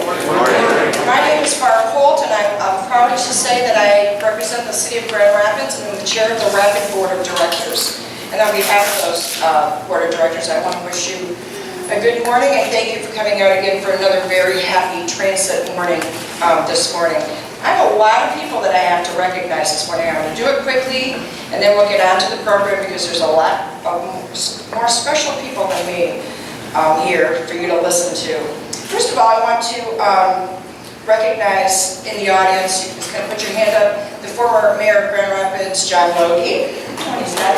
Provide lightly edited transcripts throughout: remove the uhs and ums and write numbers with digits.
My name is Barbra Holt, and I'm proud to say that I represent the city of Grand Rapids, and I'm the chair of the Rapid Board of Directors. And on behalf of those board of directors, I want to wish you a good morning, and thank you for coming out again for another very happy transit morning this morning. I have a lot of people that I have to recognize this morning. I'm going to do it quickly, and then we'll get on to the program because there's a lot of more special people than me here for you to listen to. First of all, I want to recognize in the audience, you can put your hand up, the former mayor of Grand Rapids, John Logie. He's not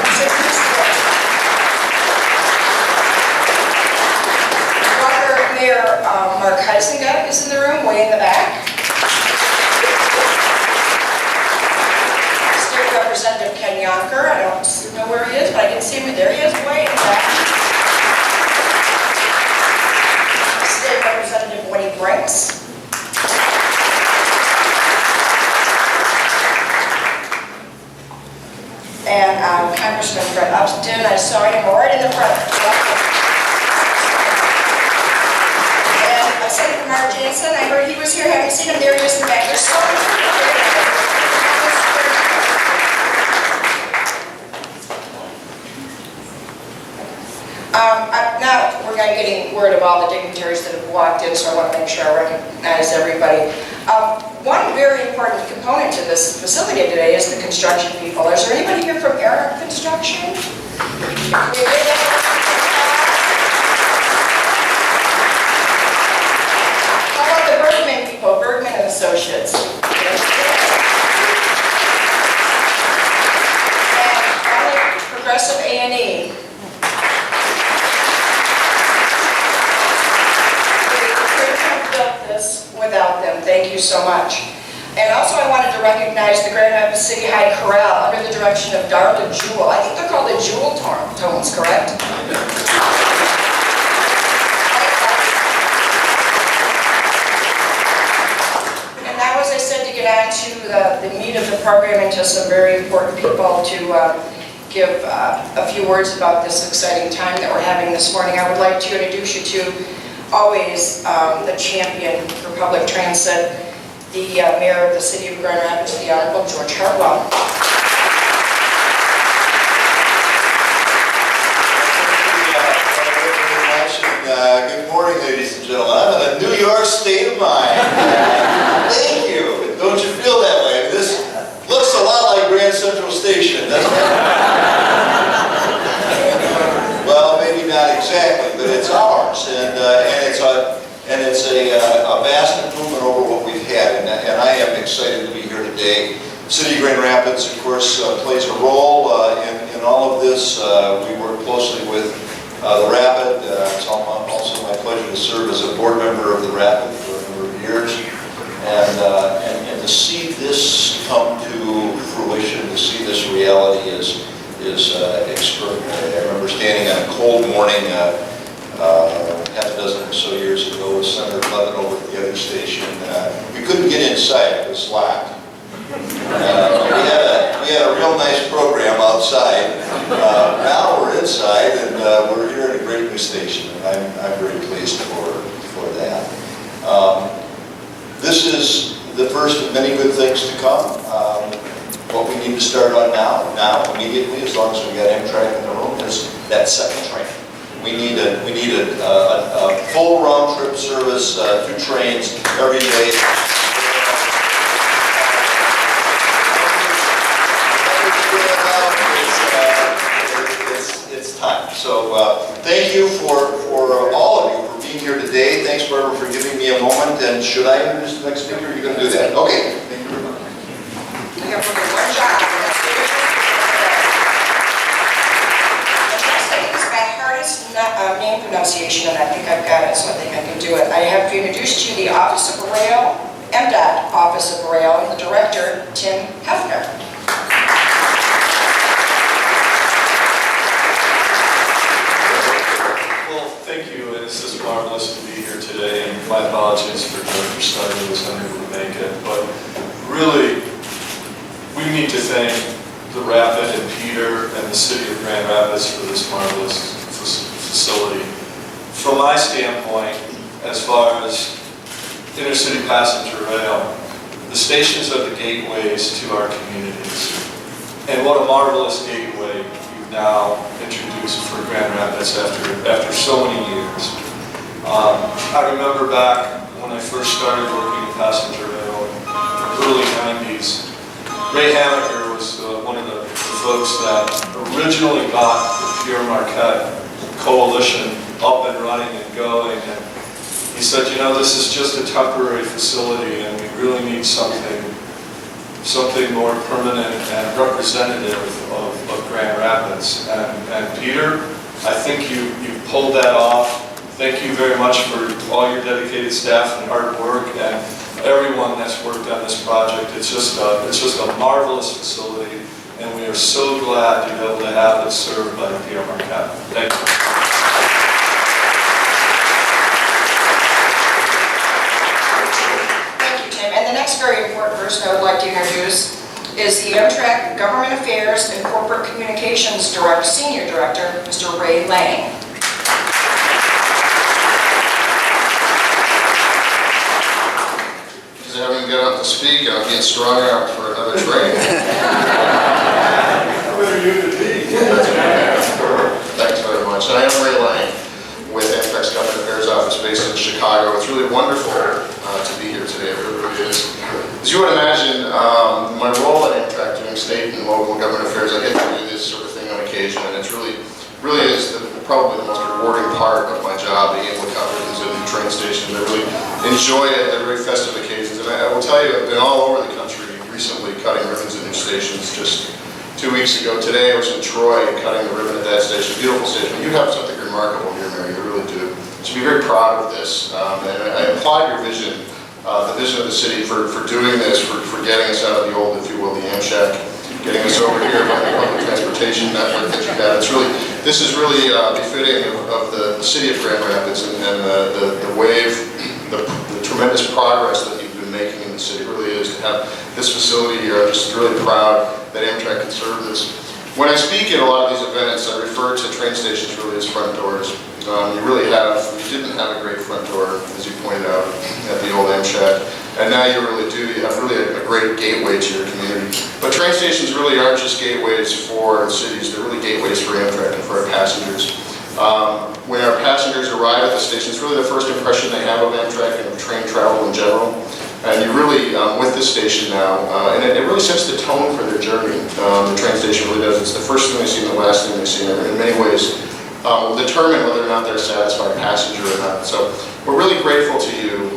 former Mayor Mark Heissengut is in the room, way in the back. State Representative Ken Yonker, I don't know where he is, but I didn't see him. There he is, way in the back. State Representative Winnie Brinks. And Congressman Fred Upton, I saw him right in the front. And Senator Mark Jansen, I heard he was here, haven't seen him, there he is in the back. There's so many people here. Now we're getting word of all the dignitaries that have walked in, so I want to make sure I recognize everybody. One very important component to this facility today is the construction people. Is there anybody here from Air Construction? How about the Bergman people, Bergman and Associates? And finally, Progressive A&E. Without them. Thank you so much. And also I wanted to recognize the Grand Rapids City High Chorale under the direction of Darla Jewell. I think they're called the Jewel Tones, correct? And now, as I said, to get on to the meat of the program and to some very important people to give a few words about this exciting time that we're having this morning, I would like to introduce you to always the champion for public transit, the mayor of the city of Grand Rapids, the Honorable George Hartwell. Good morning, ladies and gentlemen. I'm in a New York state of mind. Thank you. Don't you feel that way? This looks a lot like Grand Central Station, doesn't it? Well, maybe not exactly, but it's ours, and it's a vast improvement over what we've had, and I am excited to be here today. The City of Grand Rapids, of course, plays a role in all of this. We work closely with the Rapid. It's also my pleasure to serve as a board member of the Rapid for a number of years, and to see this come to fruition, to see this reality is extraordinary. I remember standing on a cold morning half a dozen or so years ago with Senator Levin over at the other station. We couldn't get inside, it was locked. We had a real nice program outside. Now we're inside, and we're here at a great new station, and I'm very pleased for that. This is the first of many good things to come. What we need to start on now immediately, as long as we got Amtrak in the room, is that second train. We need a full round trip service, 2 trains every day. It's time. So thank you for all of you for being here today. Thanks, Barbara, for giving me a moment. And should I introduce the next speaker? You're going to do that. Okay. Thank you very much. Name pronunciation, and I think I've got it, so I think I can do it. I have to introduce to you the Office of Rail, MDOT Office of Rail, and the Director, Tim Hoeffner. Well, thank you. It's just marvelous to be here today, and my apologies for Director Snyder who was unable to make it. But really, we need to thank the Rapid and Peter and the City of Grand Rapids for this marvelous facility. From my standpoint, as far as intercity passenger rail. The stations are the gateways to our communities. And what a marvelous gateway you've now introduced for Grand Rapids after so many years. I remember back when I first started working in passenger rail in the early 90s, Ray Hammaker was one of the folks that originally got the Pere Marquette coalition up and running and going. And he said, you know, this is just a temporary facility and we really need something more permanent and representative of Grand Rapids. And Peter, I think you pulled that off. Thank you very much for all your dedicated staff and hard work and everyone that's worked on this project. It's just a marvelous facility, and we are so glad to be able to have it served by Pere Marquette. Thank you. Thank you, Tim. And the next very important person I would like to introduce is the Amtrak Government Affairs and Corporate Communications Senior Director, Mr. Ray Lang. I haven't got up to speak, I'm getting strung out for another train. Thanks very much. I am Ray Lang with Amtrak's Government Affairs Office based in Chicago. It's really wonderful to be here today, it really is. As you would imagine, my role at Amtrak doing state and local government affairs, I get to do this sort of thing on occasion, and it's really is probably the most rewarding part of my job, being able to cut ribbons at new train stations. I really enjoy it at very festive occasions. And I will tell you, I've been all over the country recently cutting ribbons at new stations. Just 2 weeks ago today, I was in Troy cutting the ribbon at that station. Beautiful station. You have something remarkable here, Mary. You really do. You should be very proud of this. And I applaud your vision, the vision of the city for doing this, for getting us out of the old, if you will, the Amtrak, getting us over here by the public transportation network that you have. This is really befitting of the city of Grand Rapids and the wave, the tremendous progress that you've been making in the city. It really is to have this facility here. I'm just really proud that Amtrak can serve this. When I speak at a lot of these events, I refer to train stations really as front doors. You didn't have a great front door, as you pointed out, at the old Amtrak. And now you really do. You have really a great gateway to your community. But train stations really aren't just gateways for cities. They're really gateways for Amtrak and for our passengers. When our passengers arrive at the station, it's really the first impression they have of Amtrak and of train travel in general. And you really, with this station now, and it really sets the tone for their journey. The train station really does. It's the first thing they see and the last thing they see. In many ways, will determine whether or not they're a satisfied passenger or not. So we're really grateful to you.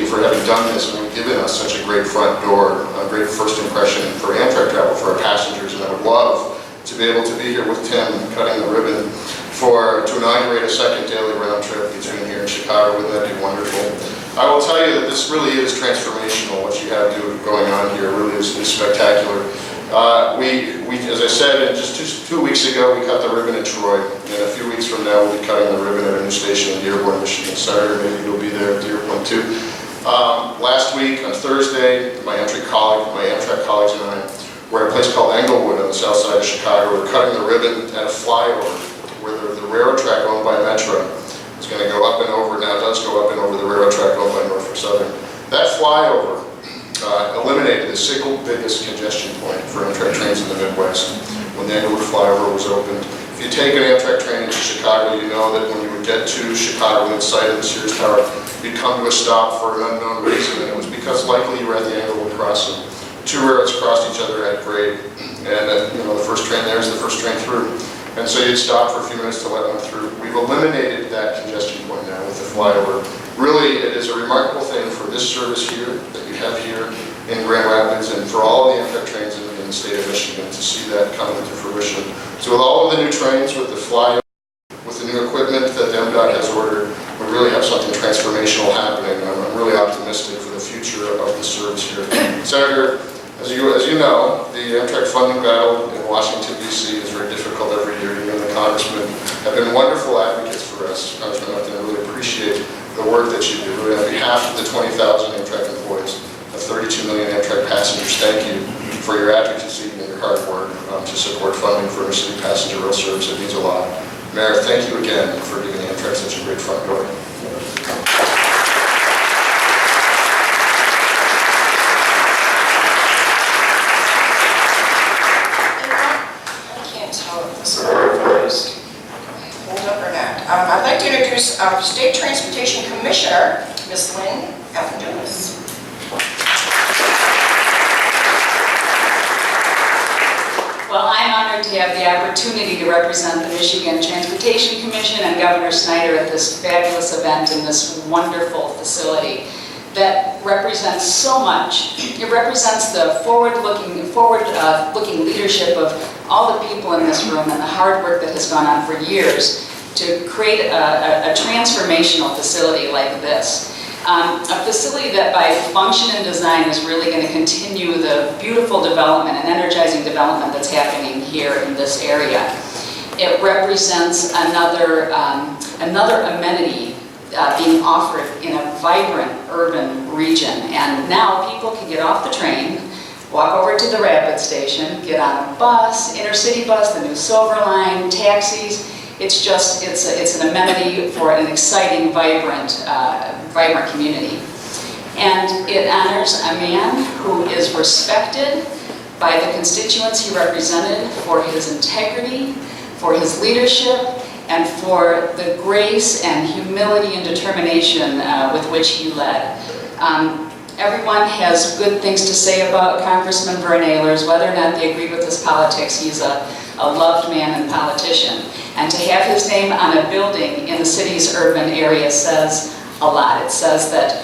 For having done this and given us such a great front door, a great first impression for Amtrak travel for our passengers. And I would love to be able to be here with Tim cutting the ribbon to inaugurate a second daily round trip between here and Chicago. Wouldn't that be wonderful? I will tell you that this really is transformational. What you have going on here really is spectacular. As I said, just two weeks ago, we cut the ribbon in Troy, and a few weeks from now, we'll be cutting the ribbon at a new station in Dearborn, Michigan. Senator, maybe you'll be there at Dearborn too. Last week, on Thursday, my Amtrak colleagues and I were at a place called Englewood on the south side of Chicago. We're cutting the ribbon at a flyover where the railroad track owned by Metro is going to go up and over, now does go up and over the railroad track owned by Norfolk Southern. That flyover eliminated the single biggest congestion point for Amtrak trains in the Midwest when the Englewood flyover was opened. If you take an Amtrak train into Chicago, you know that when you would get to Chicago in sight of the Sears Tower, you'd come to a stop for an unknown reason, and it was because likely you were at the Englewood crossing. Two railroads crossed each other at grade, and the first train there is the first train through. And so you'd stop for a few minutes to let them through. We've eliminated that congestion point now with the flyover. Really, it is a remarkable thing for this service here, that you have here in Grand Rapids, and for all of the Amtrak trains in the state of Michigan to see that come into fruition. So with all of the new trains, with the flyover, with the new equipment that the MDOT has ordered, we really have something transformational happening. I'm really optimistic for the future of the service here. Senator, as you know, the Amtrak funding battle in Washington, D.C. is very difficult every year. You and the congressmen have been wonderful advocates for us. Congressman Upton, I really appreciate the work that you do. Really, on behalf of the 20,000 Amtrak employees, of 32 million Amtrak passengers, thank you for your advocacy and your hard work to support funding for inner-city passenger rail service. It means a lot. Mayor, thank you again for giving Amtrak such a great front door. have the opportunity to represent the Michigan Transportation Commission and Governor Snyder at this fabulous event in this wonderful facility that represents so much. It represents the forward-looking leadership of all the people in this room and the hard work that has gone on for years to create a transformational facility like this. A facility that by function and design is really going to continue the beautiful development and energizing development that's happening here in this area. It represents another amenity being offered in a vibrant urban region. And now people can get off the train, walk over to the Rapid Station, get on a bus, intercity bus, the new Silver Line, taxis. It's an amenity for an exciting, vibrant community. And it honors a man who is respected by the constituents he represented for his integrity, for his leadership, and for the grace and humility and determination with which he led. Everyone has good things to say about Congressman Vern Ehlers. Whether or not they agree with his politics, he's a loved man and politician. And to have his name on a building in the city's urban area says a lot. It says that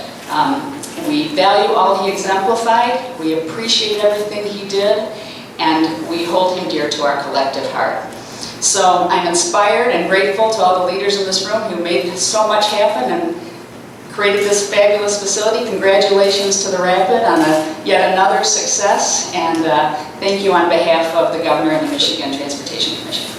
we value all he exemplified, we appreciate everything he did, and we hold him dear to our collective heart. So I'm inspired and grateful to all the leaders in this room who made so much happen and created this fabulous facility. Congratulations to the Rapid on yet another success, and thank you on behalf of the Governor and the Michigan Transportation Commission.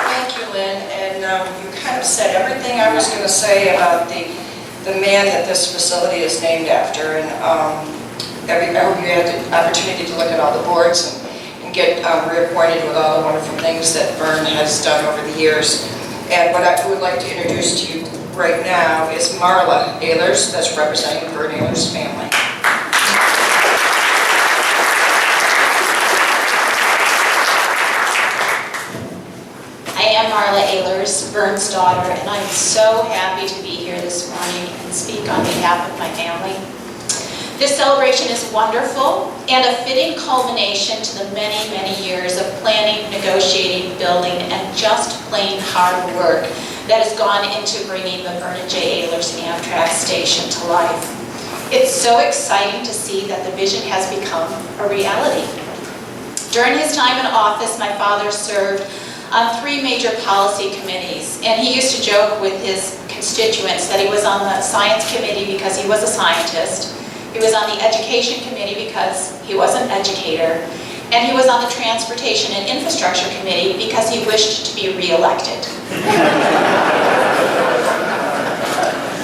Thank you, Lynn, and you kind of said everything I was going to say about the man that this facility is named after, and I hope you had the opportunity to look at all the boards and get reacquainted with all the wonderful things that Vern has done over the years. And what I would like to introduce to you right now is Marla Ehlers, that's representing Vern Ehlers' family. I am Marla Ehlers, Vern's daughter, and I'm so happy to be here this morning and speak on behalf of my family. This celebration is wonderful and a fitting culmination to the many, many years of planning, negotiating, building, and just plain hard work that has gone into bringing the Vern J. Ehlers Amtrak station to life. It's so exciting to see that the vision has become a reality. During his time in office, my father served on 3 major policy committees, and he used to joke with his constituents that he was on the science committee because he was a scientist, he was on the education committee because he was an educator, and he was on the transportation and infrastructure committee because he wished to be re-elected.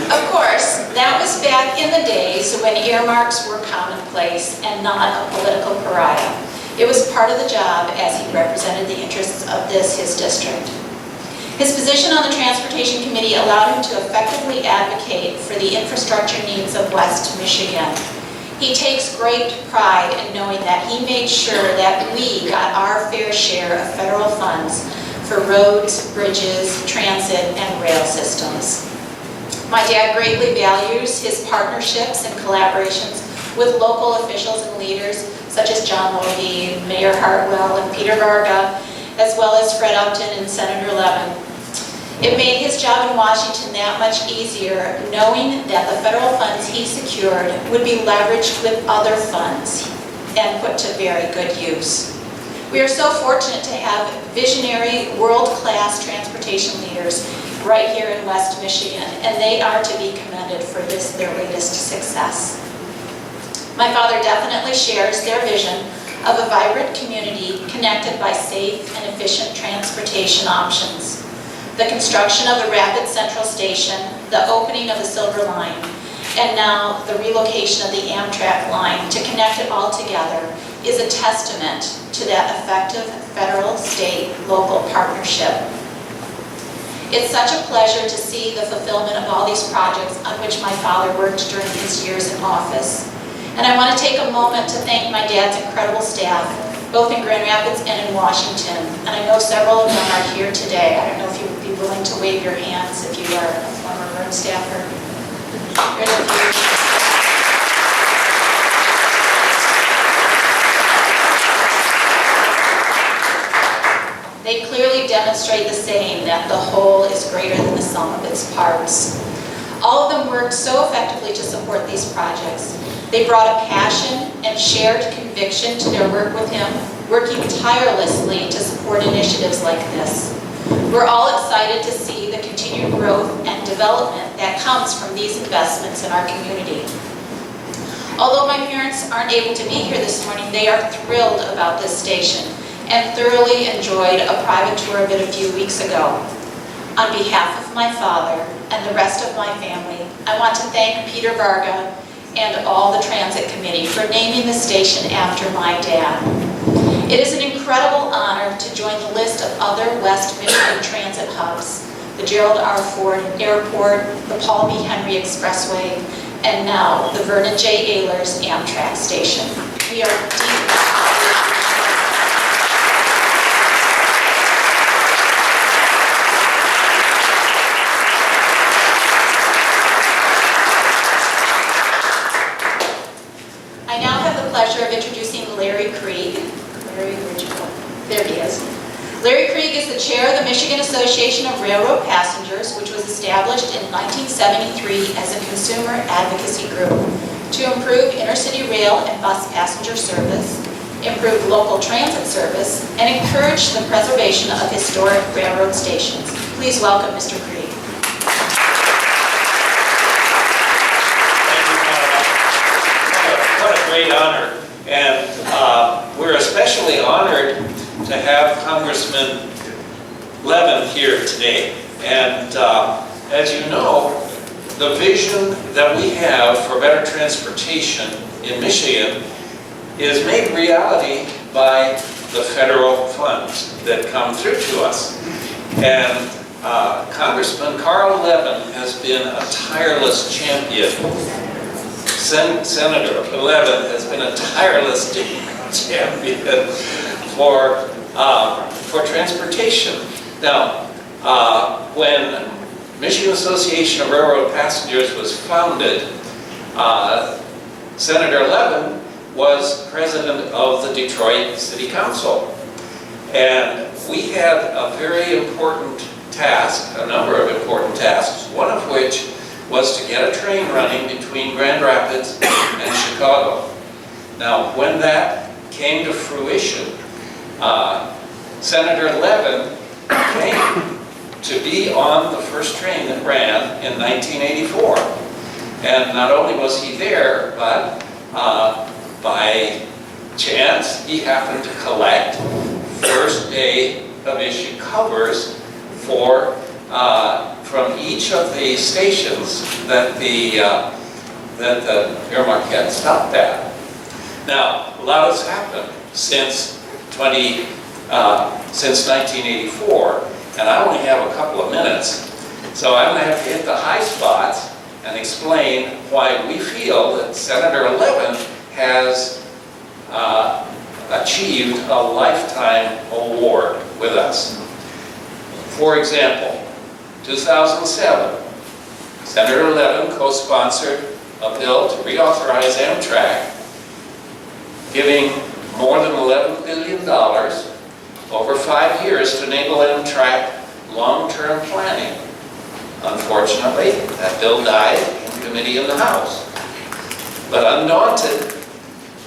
Of course, that was back in the days when earmarks were commonplace and not a political pariah. It was part of the job as he represented the interests of his district. His position on the Transportation Committee allowed him to effectively advocate for the infrastructure needs of West Michigan. He takes great pride in knowing that he made sure that we got our fair share of federal funds for roads, bridges, transit, and rail systems. My dad greatly values his partnerships and collaborations with local officials and leaders such as John Levin, Mayor Hartwell, and Peter Varga, as well as Fred Upton and Senator Levin. It made his job in Washington that much easier, knowing that the federal funds he secured would be leveraged with other funds and put to very good use. We are so fortunate to have visionary, world-class transportation leaders right here in West Michigan, and they are to be commended for their latest success. My father definitely shares their vision of a vibrant community connected by safe and efficient transportation options. The construction of the Rapid Central Station, the opening of the Silver Line, and now the relocation of the Amtrak line to connect it all together is a testament to that effective federal, state, local partnership. It's such a pleasure to see the fulfillment of all these projects on which my father worked during his years in office. And I want to take a moment to thank my dad's incredible staff, both in Grand Rapids and in Washington. And I know several of them are here today. I don't know if you would be willing to wave your hands if you are a former Vern staffer. Here's a few. demonstrate the saying that the whole is greater than the sum of its parts. All of them worked so effectively to support these projects. They brought a passion and shared conviction to their work with him, working tirelessly to support initiatives like this. We're all excited to see the continued growth and development that comes from these investments in our community. Although my parents aren't able to be here this morning, they are thrilled about this station and thoroughly enjoyed a private tour of it a few weeks ago. On behalf of my father and the rest of my family, I want to thank Peter Varga and all the Transit Committee for naming the station after my dad. It is an incredible honor to join the list of other West Michigan transit hubs, the Gerald R. Ford Airport, the Paul B. Henry Expressway, and now the Vern J. Ehlers Amtrak Station. We are deeply I now have the pleasure of introducing Larry Krieg. Larry, where'd you go? There he is. Larry Krieg is the chair of the Michigan Association of Railroad Passengers, which was established in 1973 as a consumer advocacy group to improve intercity rail and bus passenger service, improve local transit service, and encourage the preservation of historic railroad stations. Please welcome Mr. Krieg. What a great honor, and we're especially honored to have Congressman Levin here today. And as you know, the vision that we have for better transportation in Michigan is made reality by the federal funds that come through to us. And Congressman Carl Levin has been a tireless champion. Senator Levin has been a tireless champion for transportation. Now, when Michigan Association of Railroad Passengers was founded, Senator Levin was president of the Detroit City Council. And we had a very important task, a number of important tasks, one of which was to get a train running between Grand Rapids and Chicago. Now, when that came to fruition, Senator Levin came to be on the first train that ran in 1984. And not only was he there, but by chance, he happened to collect first day of issue covers for from each of the stations that the Pere Marquette stopped at. Now, a lot has happened since 1984, and I only have a couple of minutes, so I'm going to have to hit the high spots and explain why we feel that Senator Levin has achieved a lifetime award with us. For example, 2007, Senator Levin co-sponsored a bill to reauthorize Amtrak, giving more than $11 billion over 5 years to enable Amtrak long-term planning. Unfortunately, that bill died in committee in the House. But undaunted,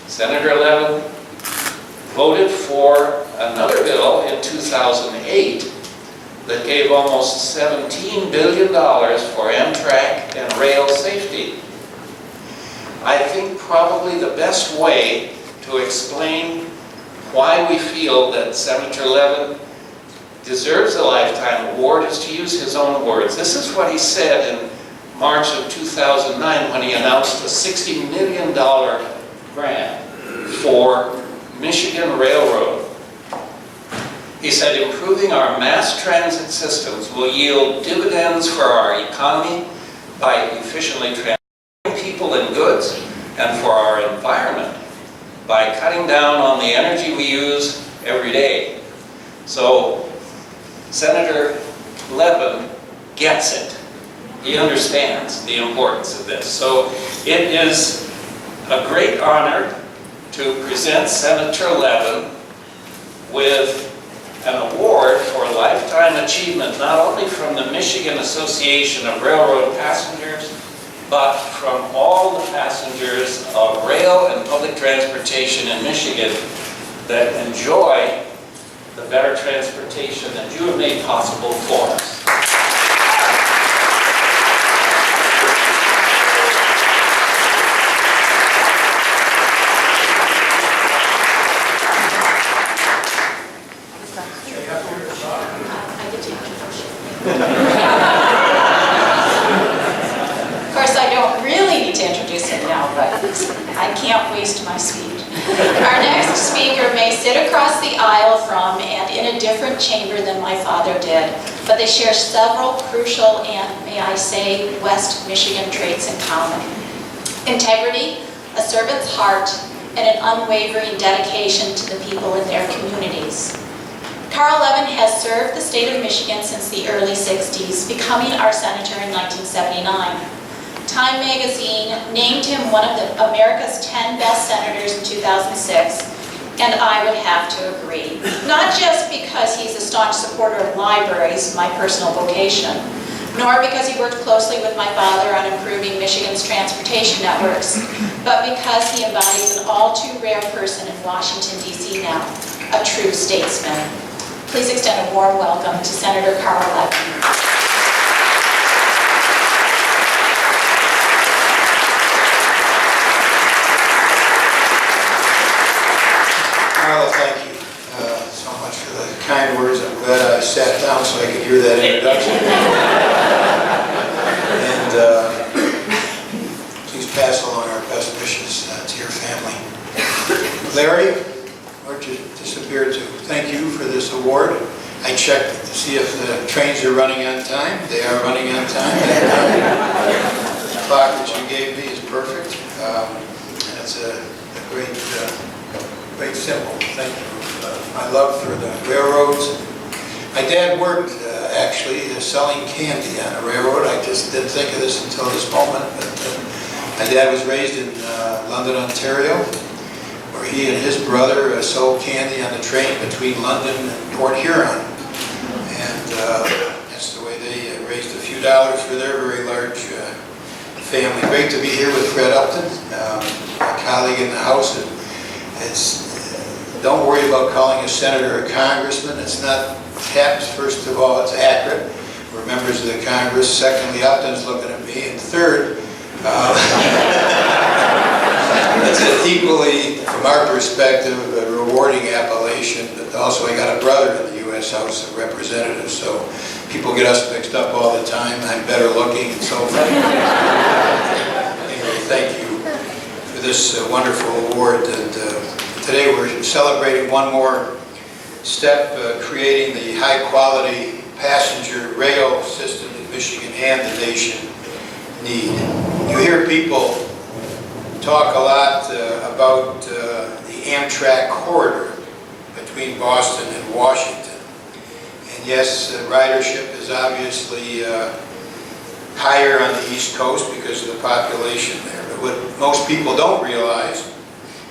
Senator Levin voted for another bill in 2008 that gave almost $17 billion for Amtrak and rail safety. I think probably the best way to explain why we feel that Senator Levin deserves a lifetime award is to use his own words. This is what he said in March of 2009 when he announced a $60 million grant for Michigan Railroad. He said, improving our mass transit systems will yield dividends for our economy by efficiently transporting people and goods, and for our environment by cutting down on the energy we use every day. So Senator Levin gets it. He understands the importance of this. So it is a great honor to present Senator Levin with an award for lifetime achievement, not only from the Michigan Association of Railroad Passengers, but from all the passengers of rail and public transportation in Michigan that enjoy the better transportation that you have made possible for us. Of course, I don't really need to introduce him now, but I can't waste my speech. Our next speaker may sit across the aisle from and in a different chamber than my father did, but they share several crucial and, may I say, West Michigan traits in common. Integrity, a servant's heart, and an unwavering dedication to the people in their communities. Carl Levin has served the state of Michigan since the early 60s, becoming our senator in 1979. Time magazine named him one of America's 10 best senators in 2006, and I would have to agree. Not just because he's a staunch supporter of libraries, my personal vocation, nor because he worked closely with my father on improving Michigan's transportation networks, but because he embodies an all too rare person in Washington, D.C. now, a true statesman. Please extend a warm welcome to Senator Carl Levin. Marla, thank you so much for the kind words. I'm glad I sat down so I could hear that introduction. And please pass along our best wishes to your family. Larry, where'd you disappear to? Thank you for this award. I checked to see if the trains are running on time. They are running on time. The clock that you gave me is perfect. And it's a great symbol. Thank you. My love for the railroads. My dad worked actually selling candy on a railroad. I just didn't think of this until this moment. But my dad was raised in London, Ontario, where he and his brother sold candy on the train between London and Port Huron. And that's the way they raised a few dollars for their very large family. Great to be here with Fred Upton, a colleague in the House. Don't worry about calling a senator a congressman. It's not taps, first of all, it's accurate. We're members of the Congress. Secondly, Upton's looking at me. And third, it's an equally, from our perspective, a rewarding appellation, but also I got a brother in the U.S. House of Representatives, so people get us mixed up all the time. I'm better looking and so forth. Anyway, thank you for this wonderful award. And today we're celebrating one more step, creating the high-quality passenger rail system that Michigan and the nation need. You hear people talk a lot about the Amtrak corridor between Boston and Washington. And yes, ridership is obviously higher on the East Coast because of the population there. But what most people don't realize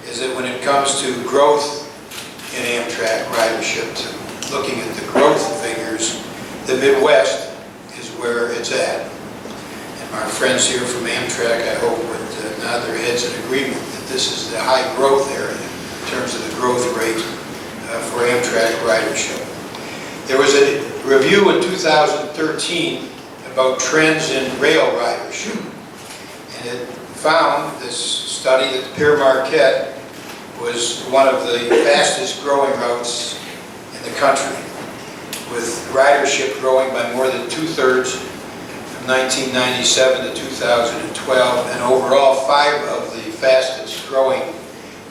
is that when it comes to growth in Amtrak ridership, to looking at the growth figures, the Midwest is where it's at. And our friends here from Amtrak, I hope, would nod their heads in agreement that this is the high growth area in terms of the growth rate for Amtrak ridership. There was a review in 2013 about trends in rail ridership, and it found, this study, that Pere Marquette was one of the fastest growing routes in the country, with ridership growing by more than 2/3 from 1997 to 2012, and overall 5 of the fastest growing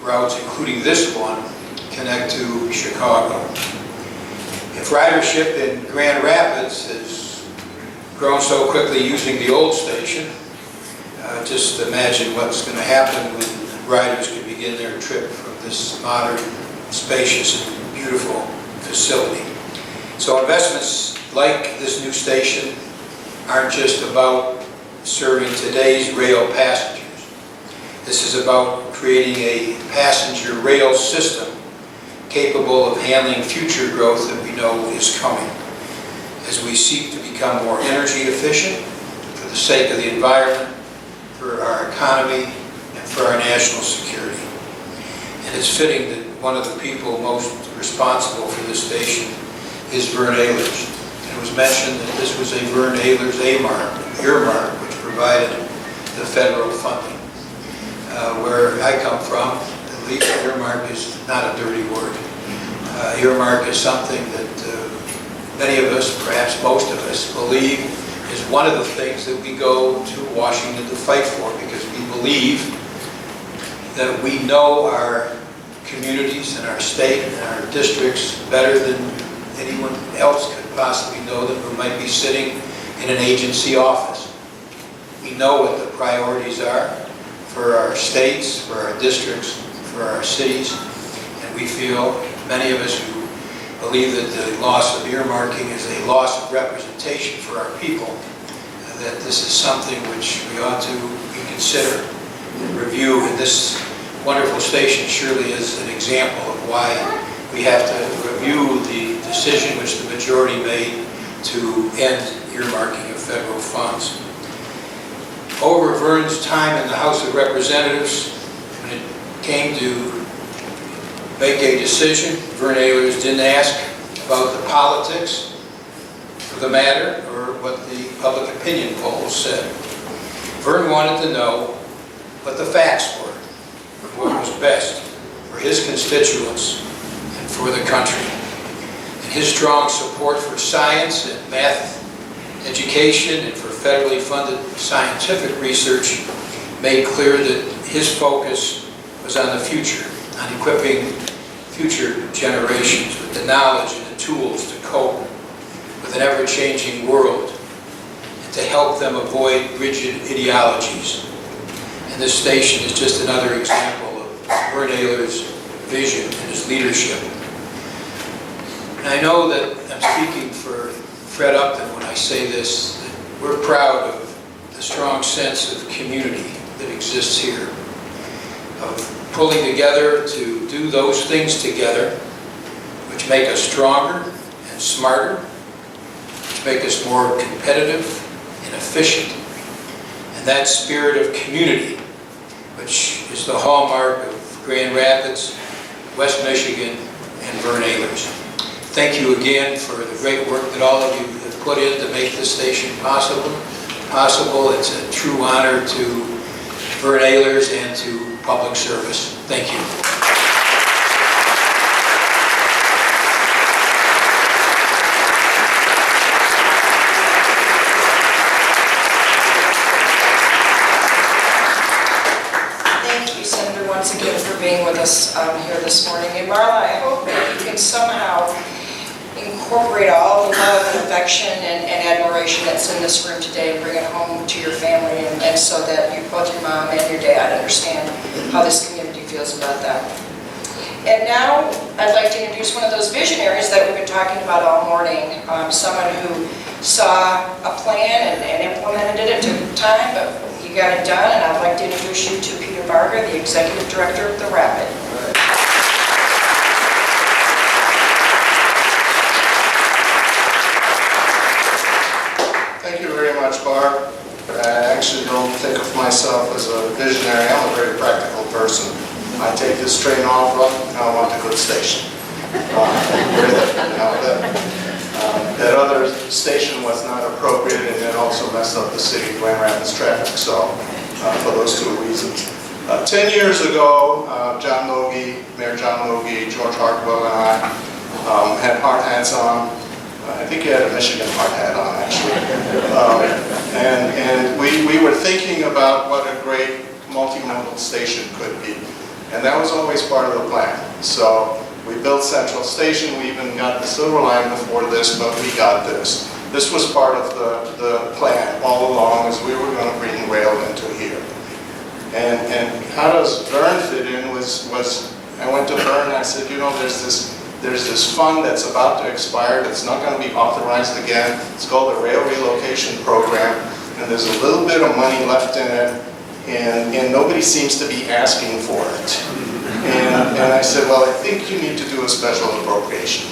routes, including this one, connect to Chicago. If ridership in Grand Rapids has grown so quickly using the old station, just imagine what's going to happen when riders can begin their trip from this modern, spacious, and beautiful facility. So investments like this new station aren't just about serving today's rail passengers. This is about creating a passenger rail system capable of handling future growth that we know is coming. As we seek to become more energy efficient for the sake of the environment, for our economy, and for our national security. And it's fitting that one of the people most responsible for this station is Vern Ehlers. And it was mentioned that this was a Vern Ehlers earmark, which provided the federal funding. Where I come from, at least earmark is not a dirty word. Earmark is something that many of us, perhaps most of us, believe is one of the things that we go to Washington to fight for, because we believe that we know our communities and our state and our districts better than anyone else could possibly know that who might be sitting in an agency office. We know what the priorities are for our states, for our districts, for our cities, and we feel, many of us who believe that the loss of earmarking is a loss of representation for our people, that this is something which we ought to reconsider and review, and this wonderful station surely is an example of why we have to review the decision which the majority made to end earmarking of federal funds. Over Vern's time in the House of Representatives, when it came to make a decision, Vern Ehlers didn't ask about the politics of the matter or what the public opinion polls said. Vern wanted to know what the facts were, what was best for his constituents and for the country. And his strong support for science and math education and for federally funded scientific research made clear that his focus was on the future, on equipping future generations with the knowledge and the tools to cope with an ever-changing world and to help them avoid rigid ideologies. And this station is just another example of Vern Ehlers' vision and his leadership. And I know that I'm speaking for Fred Upton when I say this, that we're proud of the strong sense of community that exists here, of pulling together to do those things together which make us stronger and smarter, which make us more competitive and efficient. And that spirit of community, which is the hallmark of Grand Rapids, West Michigan, and Vern Ehlers. Thank you again for the great work that all of you have put in to make this station possible. It's a true honor to Vern Ehlers and to public service. Thank you. Thank you, Senator, once again for being with us here this morning. And Marla, I hope that you can somehow incorporate all the love and affection and admiration that's in this room today and bring it home to your family, and so that both your mom and your dad understand how this community feels about that. And now I'd like to introduce one of those visionaries that we've been talking about all morning, someone who saw a plan and implemented it. It took time, but you got it done, and I'd like to introduce you to Pere Marquette, the Executive Director of the Rapid. Thank you very much, Barb. I actually don't think of myself as a visionary. I'm a very practical person. I take this train off, and I want a good station. That other station was not appropriate, and it also messed up the city of Grand Rapids traffic, so for those two reasons. 10 years ago, Mayor John Logie, George Hartwell, and I had hard hats on. I think he had a Michigan hard hat on, actually. And we were thinking about what a great multimodal station could be. And that was always part of the plan. So we built Central Station. We even got the Silver Line before this, but we got this. This was part of the plan all along, as we were going to bring rail into here. And how does Vern fit in was I went to Vern and I said, you know, there's this fund that's about to expire that's not going to be authorized again. It's called the Rail Relocation Program, and there's a little bit of money left in it, and nobody seems to be asking for it. And I said, well, I think you need to do a special appropriation.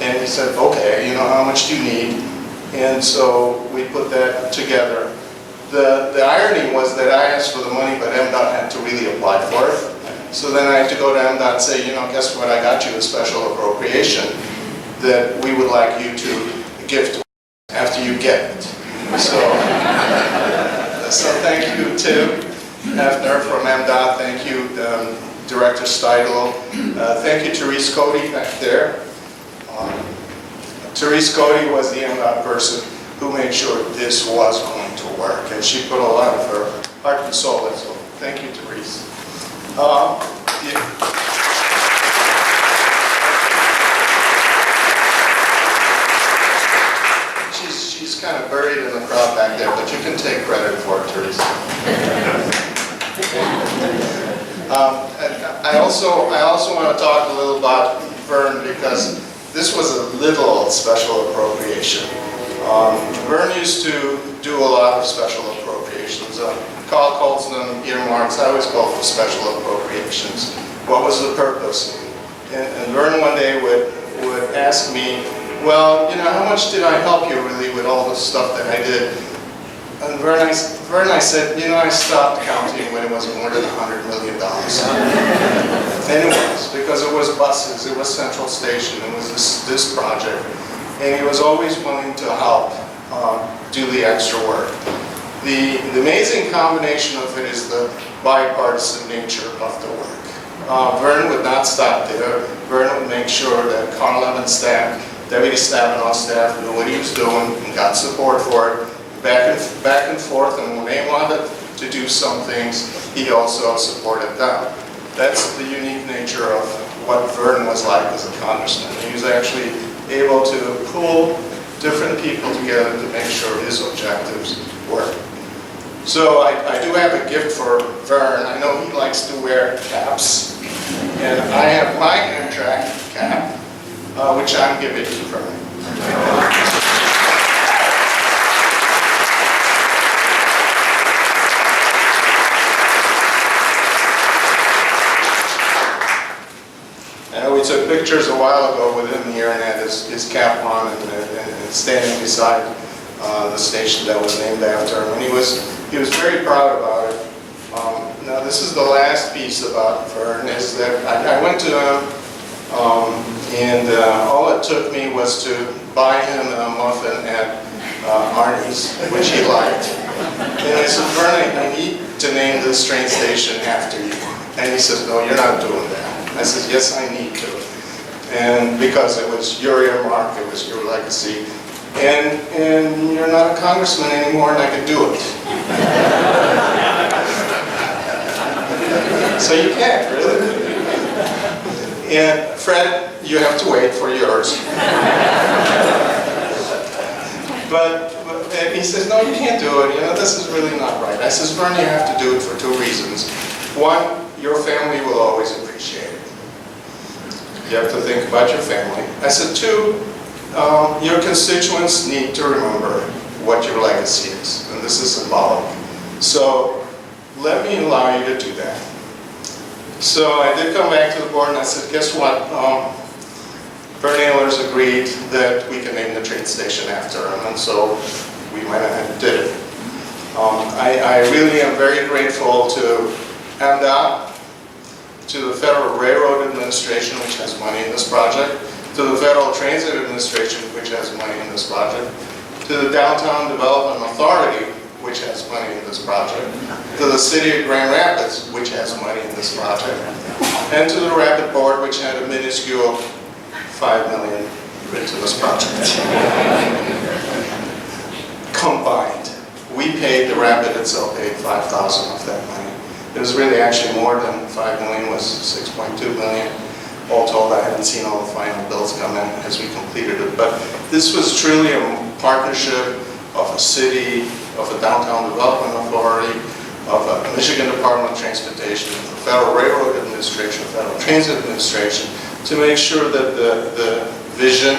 And he said, okay, how much do you need? And so we put that together. The irony was that I asked for the money, but MDOT had to really apply for it. So then I had to go to MDOT and say, guess what, I got you a special appropriation that we would like you to gift after you get it. So thank you to Hoeffner from MDOT, thank you Director Steidel, thank you Therese Cody back there. Therese Cody was the MDOT person who made sure this was going to work, and she put a lot of her heart and soul in it, so thank you, Therese. She's kind of buried in the crowd back there, but you can take credit for it, Therese. I also want to talk a little about Vern, because this was a little special appropriation. Vern used to do a lot of special appropriations. Carl calls them earmarks. I always call them special appropriations. What was the purpose? And Vern one day would ask me, well, how much did I help you really with all the stuff that I did? And Vern, I said, I stopped counting when it was more than $100 million. And it was, because it was buses, it was Central Station, it was this project. And he was always willing to help do the extra work. The amazing combination of it is the bipartisan nature of the work. Vern would not stop there. Vern would make sure that Carl Levin's staff, Deputy Stavinoff staff knew what he was doing and got support for it, back and forth, and when they wanted to do some things, he also supported them. That's the unique nature of what Vern was like as a congressman. He was actually able to pull different people together to make sure his objectives worked. So I do have a gift for Vern. I know he likes to wear caps, and I have my Amtrak cap, which I'm giving to Vern. We took pictures a while ago with him here and had his cap on and standing beside the station that was named after him. And he was very proud about it. Now this is the last piece about Vern, is that I went to him and all it took me was to buy him a muffin at Arnie's, which he liked. And I said, Vern, I need to name this train station after you. And he says, no, you're not doing that. I said, yes, I need to. And because it was your earmark, it was your legacy. And you're not a congressman anymore, and I can do it. So you can't, really. And Fred, you have to wait for yours. But he says, no, you can't do it. This is really not right. I says, Vern, you have to do it for two reasons. One, your family will always appreciate it. You have to think about your family. I said, two, your constituents need to remember what your legacy is, and this is symbolic. So let me allow you to do that. So I did come back to the board and I said, guess what? Vern Ehlers agreed that we can name the train station after him, and so we went ahead and did it. I really am very grateful to MDOT, to the Federal Railroad Administration, which has money in this project, to the Federal Transit Administration, which has money in this project, to the Downtown Development Authority, which has money in this project, to the City of Grand Rapids, which has money in this project, and to the Rapid Board, which had a minuscule $5 million into this project. Combined, we paid, the Rapid itself paid $5,000 of that money. It was really actually more than $5 million, was $6.2 million. All told, I haven't seen all the final bills come in as we completed it. But this was truly a partnership of a city, of a downtown development authority, of a Michigan Department of Transportation, the Federal Railroad Administration, the Federal Transit Administration, to make sure that the vision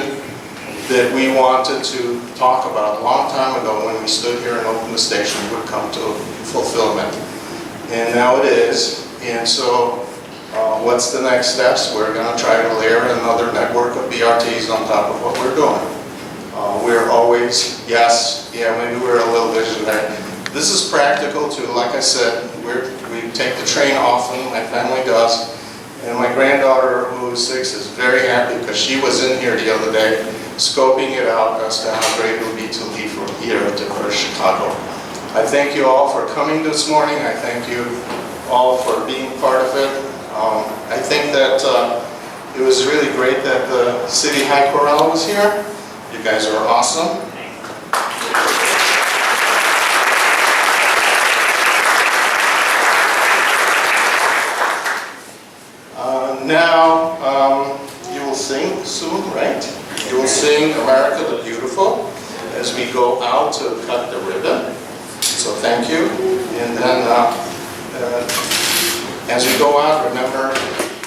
that we wanted to talk about a long time ago when we stood here and opened the station would come to fulfillment. And now it is. And so What's the next steps? We're going to try to layer another network of BRTs on top of what we're doing. We're always, yes, yeah, maybe we're a little visionary. This is practical too. Like I said, we take the train often, my family does, and my granddaughter, who is 6, is very happy because she was in here the other day scoping it out as to how great it would be to leave from here to go to Chicago. I thank you all for coming this morning. I thank you all for being part of it. I think that it was really great that the City High Chorale was here. You guys are awesome. Now, you will sing soon, right? You will sing America the Beautiful as we go out to cut the ribbon. So thank you. And then as we go out, remember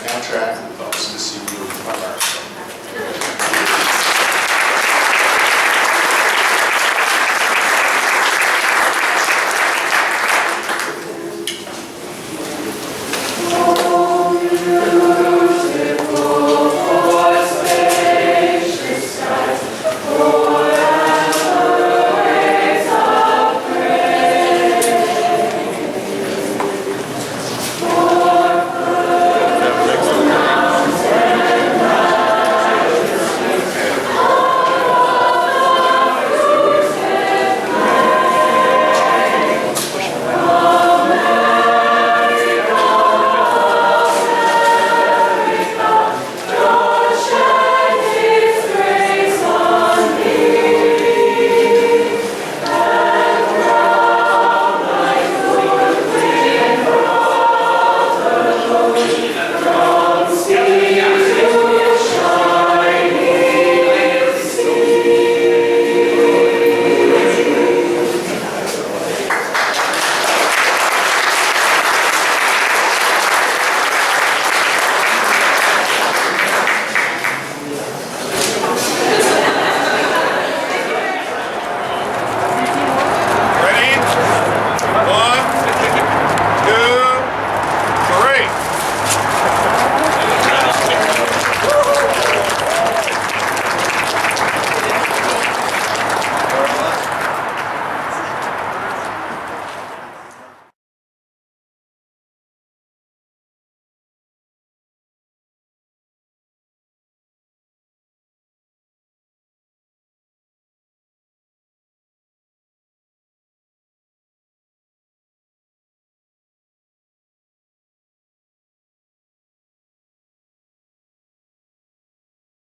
Amtrak loves to see you, America.